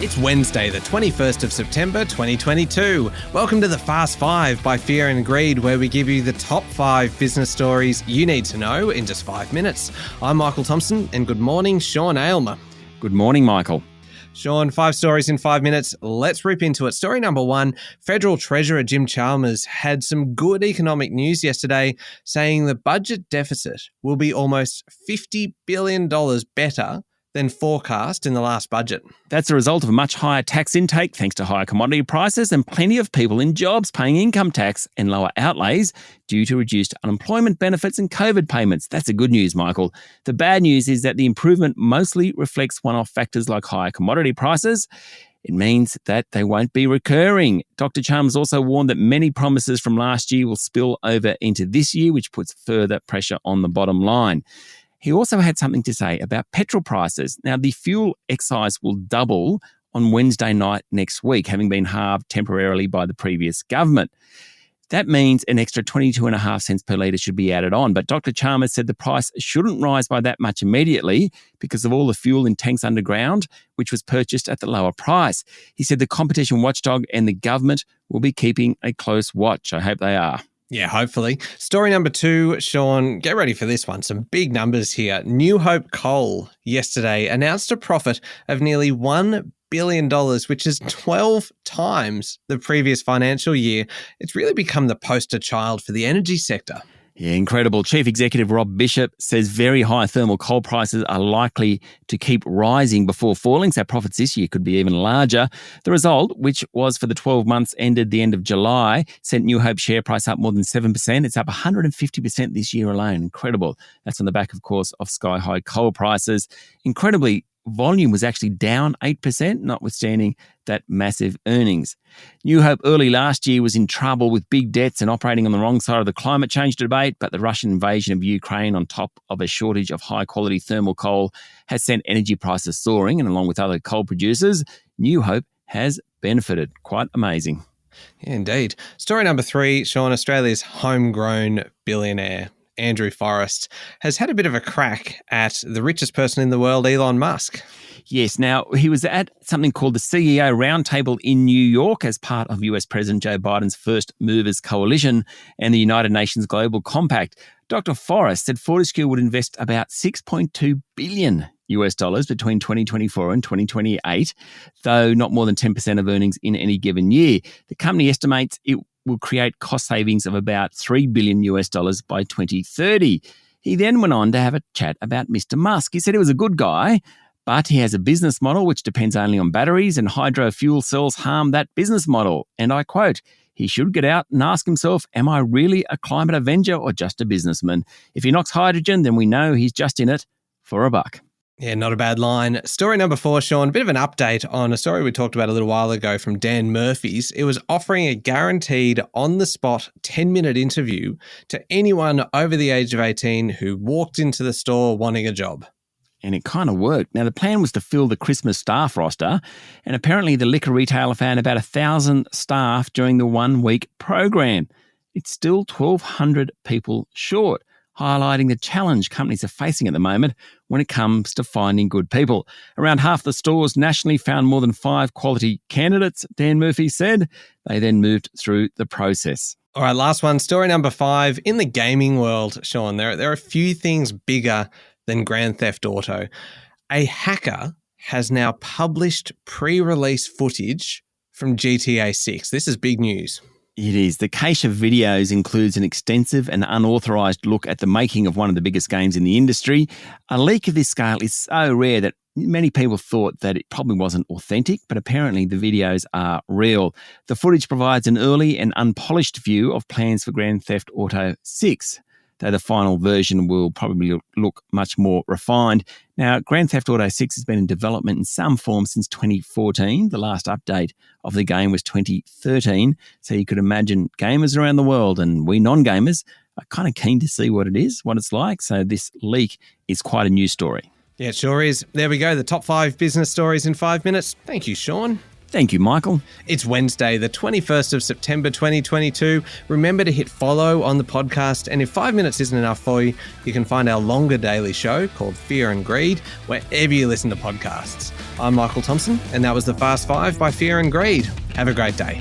It's Wednesday, the 21st of September, 2022. Welcome to the Fast Five by Fear and Greed, where we give you the top 5 business stories you need to know in just 5 minutes. I'm Michael Thompson, and good morning, Sean Aylmer. Good morning, Michael. Sean, 5 stories in 5 minutes. Let's rip into it. Story number 1, Federal Treasurer Jim Chalmers had some good economic news yesterday, saying the budget deficit will be almost $50 billion better than forecast in the last budget. That's a result of a much higher tax intake thanks to higher commodity prices and plenty of people in jobs paying income tax and lower outlays due to reduced unemployment benefits and COVID payments. That's the good news, Michael. The bad news is that the improvement mostly reflects one-off factors like higher commodity prices. It means that they won't be recurring. Dr. Chalmers also warned that many promises from last year will spill over into this year, which puts further pressure on the bottom line. He also had something to say about petrol prices. Now, the fuel excise will double on Wednesday night next week, having been halved temporarily by the previous government. That means an extra 22.5 cents per litre should be added on. But Dr. Chalmers said the price shouldn't rise by that much immediately because of all the fuel in tanks underground, which was purchased at the lower price. He said the competition watchdog and the government will be keeping a close watch. I hope they are. Yeah, hopefully. Story number 2, Sean, get ready for this one. Some big numbers here. New Hope Coal yesterday announced a profit of nearly $1 billion, which is 12 times the previous financial year. It's really become the poster child for the energy sector. Yeah, incredible. Chief Executive Rob Bishop says very high thermal coal prices are likely to keep rising before falling, so profits this year could be even larger. The result, which was for the 12 months ended the end of July, sent New Hope's share price up more than 7%. It's up 150% this year alone. Incredible. That's on the back, of course, of sky-high coal prices. Incredibly, volume was actually down 8%, notwithstanding that massive earnings. New Hope early last year was in trouble with big debts and operating on the wrong side of the climate change debate, but the Russian invasion of Ukraine on top of a shortage of high-quality thermal coal has sent energy prices soaring, and along with other coal producers, New Hope has benefited. Quite amazing. Yeah, indeed. Story number 3, Sean, Australia's homegrown billionaire, Andrew Forrest, has had a bit of a crack at the richest person in the world, Elon Musk. Yes. Now, he was at something called the CEO Roundtable in New York as part of US President Joe Biden's First Movers Coalition and the United Nations Global Compact. Dr. Forrest said Fortescue would invest about $6.2 billion between 2024 and 2028, though not more than 10% of earnings in any given year. The company estimates it will create cost savings of about $3 billion by 2030. He then went on to have a chat about Mr. Musk. He said he was a good guy, but he has a business model which depends only on batteries, and hydro fuel cells harm that business model. And I quote, he should get out and ask himself, am I really a climate avenger or just a businessman? If he knocks hydrogen, then we know he's just in it for a buck. Yeah, not a bad line. Story number 4, Sean, a bit of an update on a story we talked about a little while ago from Dan Murphy's. It was offering a guaranteed on-the-spot 10-minute interview to anyone over the age of 18 who walked into the store wanting a job. And it kind of worked. Now, the plan was to fill the Christmas staff roster, and apparently the liquor retailer found about 1,000 staff during the 1-week program. It's still 1,200 people short, highlighting the challenge companies are facing at the moment when it comes to finding good people. Around half the stores nationally found more than 5 quality candidates, Dan Murphy said. They then moved through the process. All right, last one. Story number 5. In the gaming world, Sean, there are a few things bigger than Grand Theft Auto. A hacker has now published pre-release footage from GTA 6. This is big news. It is. The cache of videos includes an extensive and unauthorised look at the making of one of the biggest games in the industry. A leak of this scale is so rare that many people thought that it probably wasn't authentic, but apparently the videos are real. The footage provides an early and unpolished view of plans for Grand Theft Auto 6. Though the final version will probably look much more refined. Now, Grand Theft Auto 6 has been in development in some form since 2014. The last update of the game was 2013. So you could imagine gamers around the world, and we non-gamers are kind of keen to see what it is, what it's like. So this leak is quite a new story. Yeah, it sure is. There we go. The top 5 business stories in 5 minutes. Thank you, Sean. Thank you, Michael. It's Wednesday, the 21st of September 2022. Remember to hit follow on the podcast, and if 5 minutes isn't enough for you, you can find our longer daily show called Fear and Greed wherever you listen to podcasts. I'm Michael Thompson, and that was the Fast Five by Fear and Greed. Have a great day.